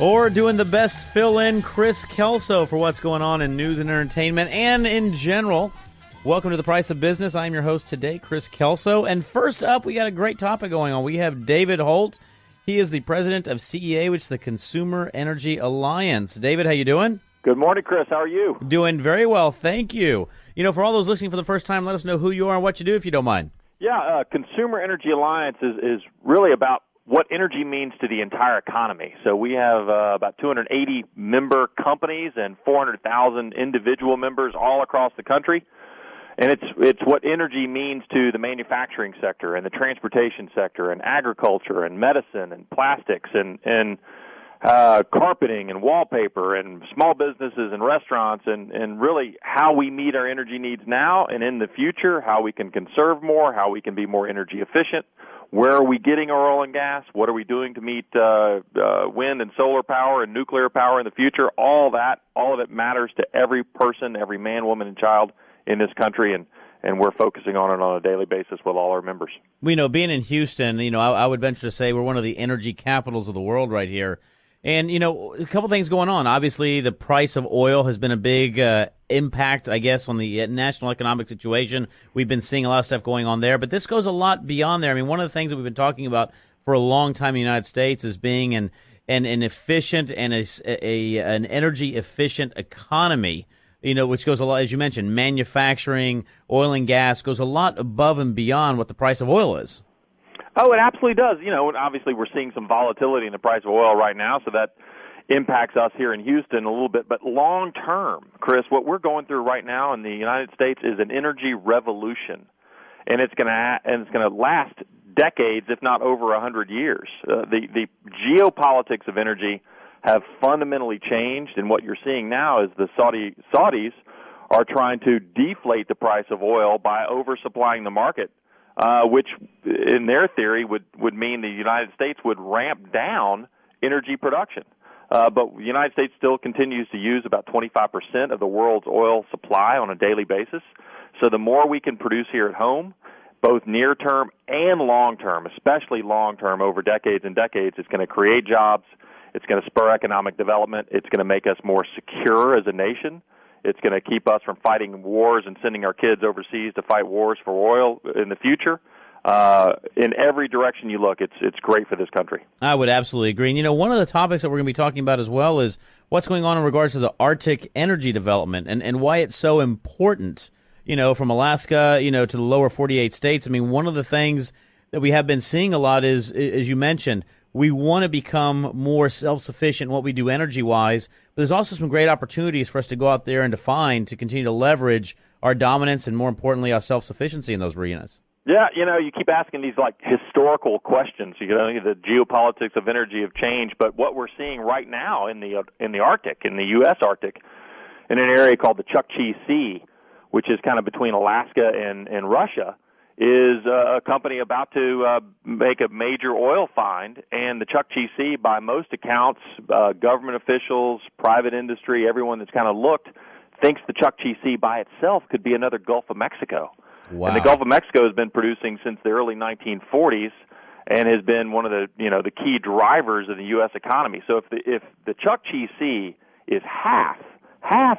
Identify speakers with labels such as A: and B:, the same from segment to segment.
A: Or doing the best fill-in, Chris Kelso, for what's going on in news and entertainment and in general. Welcome to The Price of Business. I'm your host today, Chris Kelso. And first up, we got a great topic going on. We have David Holt. He is the president of CEA, which is the Consumer Energy Alliance. David, how you doing?
B: Good morning, Chris. How are you?
A: Doing very well, thank you. You know, for all those listening for the first time, let us know who you are and what you do, if you don't mind.
B: Yeah, Consumer Energy Alliance is really about what energy means to the entire economy. So we have about 280 member companies and 400,000 individual members all across the country. And it's what energy means to the manufacturing sector and the transportation sector and agriculture and medicine and plastics and carpeting and wallpaper and small businesses and restaurants and really how we meet our energy needs now and in the future, how we can conserve more, how we can be more energy efficient, where are we getting our oil and gas, what are we doing to meet wind and solar power and nuclear power in the future. All of it matters to every person, every man, woman, and child in this country, and we're focusing on it on a daily basis with all our members.
A: We know, being in Houston, I would venture to say we're one of the energy capitals of the world right here. And, a couple things going on. Obviously, the price of oil has been a big impact, I guess, on the national economic situation. We've been seeing a lot of stuff going on there, but this goes a lot beyond there. I mean, one of the things that we've been talking about for a long time in the United States is being an efficient and an energy-efficient economy, which goes a lot, as you mentioned, manufacturing, oil and gas, goes a lot above and beyond what the price of oil is.
B: Oh, it absolutely does. Obviously we're seeing some volatility in the price of oil right now, so that impacts us here in Houston a little bit. But long term, Chris, what we're going through right now in the United States is an energy revolution, and it's going to last decades, if not over 100 years. The geopolitics of energy have fundamentally changed, and what you're seeing now is the Saudis are trying to deflate the price of oil by oversupplying the market, which in their theory would mean the United States would ramp down energy production. But the United States still continues to use about 25% of the world's oil supply on a daily basis. So the more we can produce here at home, both near term and long term, especially long term over decades and decades, it's going to create jobs. It's going to spur economic development. It's going to make us more secure as a nation. It's going to keep us from fighting wars and sending our kids overseas to fight wars for oil in the future. In every direction you look, it's great for this country. I
A: would absolutely agree. And, one of the topics that we're going to be talking about as well is what's going on in regards to the Arctic energy development and why it's so important, from Alaska, to the lower 48 states. I mean, one of the things that we have been seeing a lot is, as you mentioned, we want to become more self-sufficient in what we do energy-wise, but there's also some great opportunities for us to go out there and to continue to leverage our dominance and, more importantly, our self-sufficiency in those arenas.
B: Yeah, you keep asking these, historical questions. The geopolitics of energy have changed, but what we're seeing right now in the Arctic, in the U.S. Arctic, in an area called the Chukchi Sea, which is kind of between Alaska and Russia, is a company about to make a major oil find, and the Chukchi Sea, by most accounts, government officials, private industry, everyone that's kind of looked, thinks the Chukchi Sea by itself could be another Gulf of Mexico.
A: Wow.
B: And the Gulf of Mexico has been producing since the early 1940s and has been one of the key drivers of the U.S. economy. So if the Chukchi Sea is half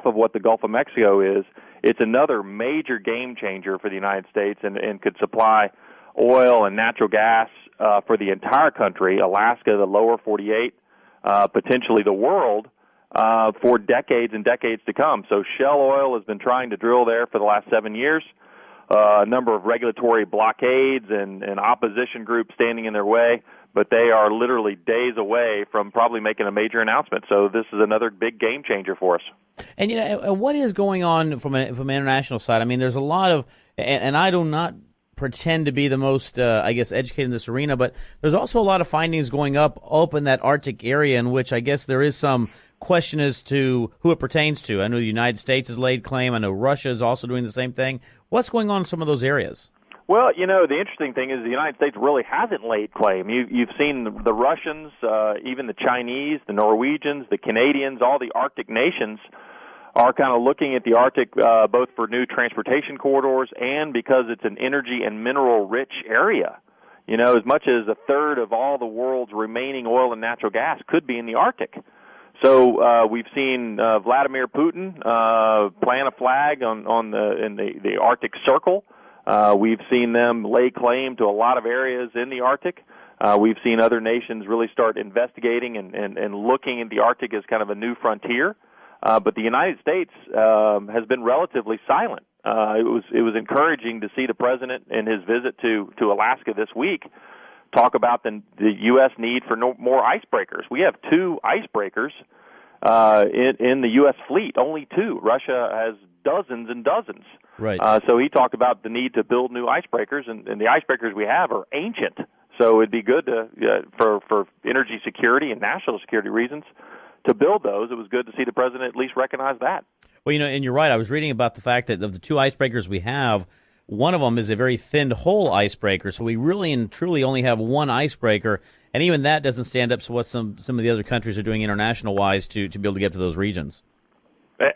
B: of what the Gulf of Mexico is, it's another major game changer for the United States and could supply oil and natural gas for the entire country, Alaska, the lower 48, potentially the world, for decades and decades to come. So Shell Oil has been trying to drill there for the last 7 years. A number of regulatory blockades and opposition groups standing in their way, but they are literally days away from probably making a major announcement. So this is another big game changer for us.
A: And what is going on from an international side? I mean, there's a lot of, and I do not pretend to be the most, educated in this arena, but there's also a lot of findings going up in that Arctic area in which I guess there is some question as to who it pertains to. I know the United States has laid claim. I know Russia is also doing the same thing. What's going on in some of those areas?
B: Well, the interesting thing is the United States really hasn't laid claim. You've seen the Russians, even the Chinese, the Norwegians, the Canadians, all the Arctic nations are kind of looking at the Arctic both for new transportation corridors and because it's an energy and mineral-rich area. as much as a third of all the world's remaining oil and natural gas could be in the Arctic. So we've seen Vladimir Putin plant a flag in the Arctic Circle. We've seen them lay claim to a lot of areas in the Arctic. We've seen other nations really start investigating and looking at the Arctic as kind of a new frontier. But the United States has been relatively silent. It was encouraging to see the president in his visit to Alaska this week talk about the U.S. need for more icebreakers. We have 2 icebreakers in the U.S. fleet, only 2. Russia has dozens and dozens.
A: Right.
B: So he talked about the need to build new icebreakers, and the icebreakers we have are ancient. So it'd be good to for energy security and national security reasons to build those. It was good to see the president at least recognize that.
A: Well, and you're right. I was reading about the fact that of the 2 icebreakers we have, one of them is a very thin hull icebreaker, so we really and truly only have 1 icebreaker, and even that doesn't stand up to what some of the other countries are doing international-wise to be able to get to those regions.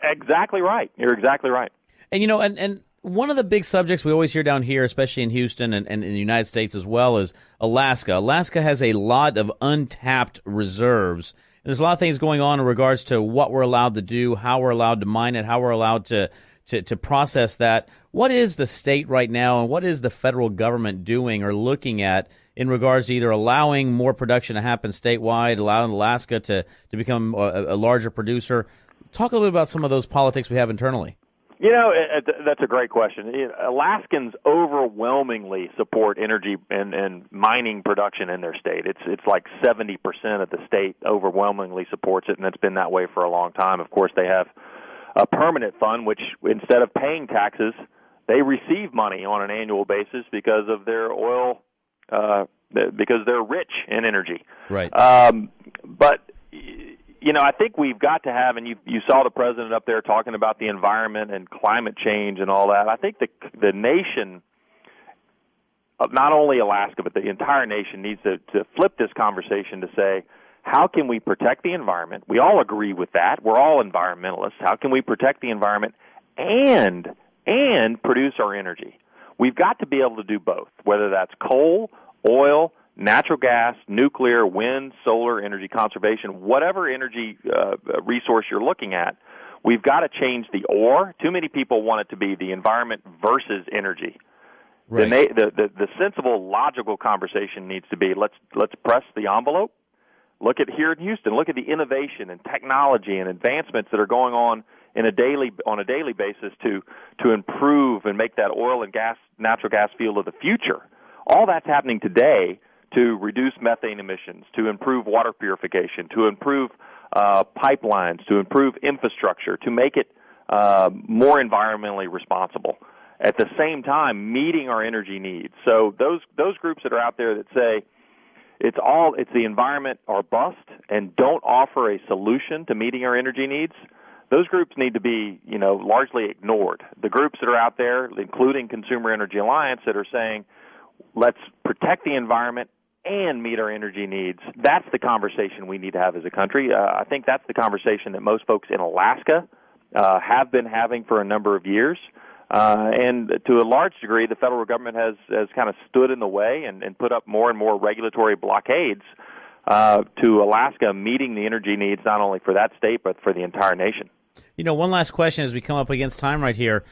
B: Exactly right. You're exactly right.
A: And, and one of the big subjects we always hear down here, especially in Houston and in the United States as well, is Alaska. Alaska has a lot of untapped reserves. And there's a lot of things going on in regards to what we're allowed to do, how we're allowed to mine it, how we're allowed to process that. What is the state right now, and what is the federal government doing or looking at in regards to either allowing more production to happen statewide, allowing Alaska to become a larger producer? Talk a little bit about some of those politics we have internally.
B: That's a great question. Alaskans overwhelmingly support energy and mining production in their state. It's like 70% of the state overwhelmingly supports it, and it's been that way for a long time. Of course, they have a permanent fund, which instead of paying taxes, they receive money on an annual basis because of their oil, because they're rich in energy.
A: Right.
B: But I think we've got to have, and you saw the president up there talking about the environment and climate change and all that. I think the nation, not only Alaska, but the entire nation needs to flip this conversation to say, how can we protect the environment? We all agree with that. We're all environmentalists. How can we protect the environment and produce our energy? We've got to be able to do both, whether that's coal, oil, natural gas, nuclear, wind, solar, energy conservation, whatever energy resource you're looking at. We've got to change the or. Too many people want it to be the environment versus energy.
A: Right.
B: The sensible, logical conversation needs to be let's press the envelope. Look at here in Houston. Look at the innovation and technology and advancements that are going on on a daily basis to improve and make that oil and natural gas field of the future. All that's happening today to reduce methane emissions, to improve water purification, to improve pipelines, to improve infrastructure, to make it more environmentally responsible. At the same time, meeting our energy needs. So those groups that are out there that say it's the environment or bust and don't offer a solution to meeting our energy needs, those groups need to be, largely ignored. The groups that are out there, including Consumer Energy Alliance, that are saying, let's protect the environment and meet our energy needs. That's the conversation we need to have as a country. I think that's the conversation that most folks in Alaska have been having for a number of years. And to a large degree, the federal government has kind of stood in the way and put up more and more regulatory blockades to Alaska meeting the energy needs not only for that state but for the entire nation.
A: One last question as we come up against time right here.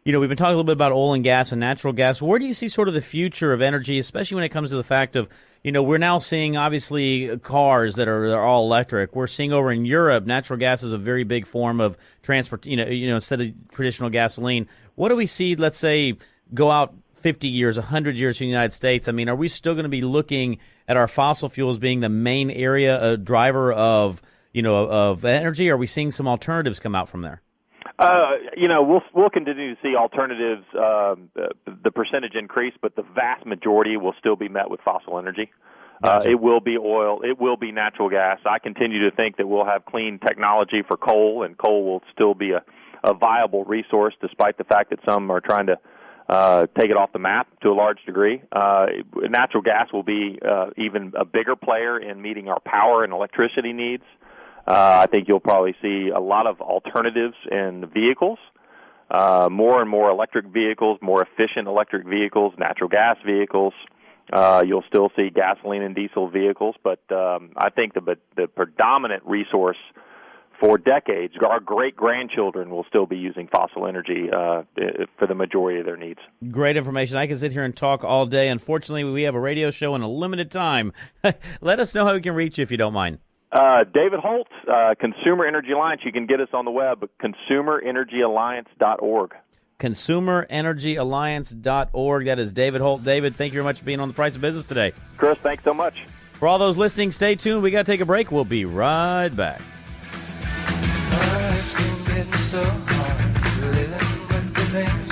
A: We've been talking a little bit about oil and gas and natural gas. Where do you see sort of the future of energy, especially when it comes to the fact of, we're now seeing obviously cars that are all electric. We're seeing over in Europe, natural gas is a very big form of transport, instead of traditional gasoline. What do we see, let's say, go out 50 years, 100 years in the United States? I mean, are we still going to be looking at our fossil fuels being the main area, driver of energy? Are we seeing some alternatives come out from there?
B: We'll continue to see alternatives, the percentage increase, but the vast majority will still be met with fossil energy.
A: Gotcha.
B: It will be oil. It will be natural gas. I continue to think that we'll have clean technology for coal, and coal will still be a viable resource, despite the fact that some are trying to take it off the map to a large degree. Natural gas will be even a bigger player in meeting our power and electricity needs. I think you'll probably see a lot of alternatives in vehicles, more and more electric vehicles, more efficient electric vehicles, natural gas vehicles. You'll still see gasoline and diesel vehicles, but I think the predominant resource for decades, our great-grandchildren will still be using fossil energy for the majority of their needs.
A: Great information. I can sit here and talk all day. Unfortunately, we have a radio show in a limited time. Let us know how we can reach you if you don't mind.
B: David Holt, Consumer Energy Alliance. You can get us on the web, consumerenergyalliance.org.
A: consumerenergyalliance.org. That is David Holt. David, thank you very much for being on The Price of Business today.
B: Chris, thanks so much.
A: For all those listening, stay tuned. We got to take a break. We'll be right back.
C: It's been getting so hard living with the things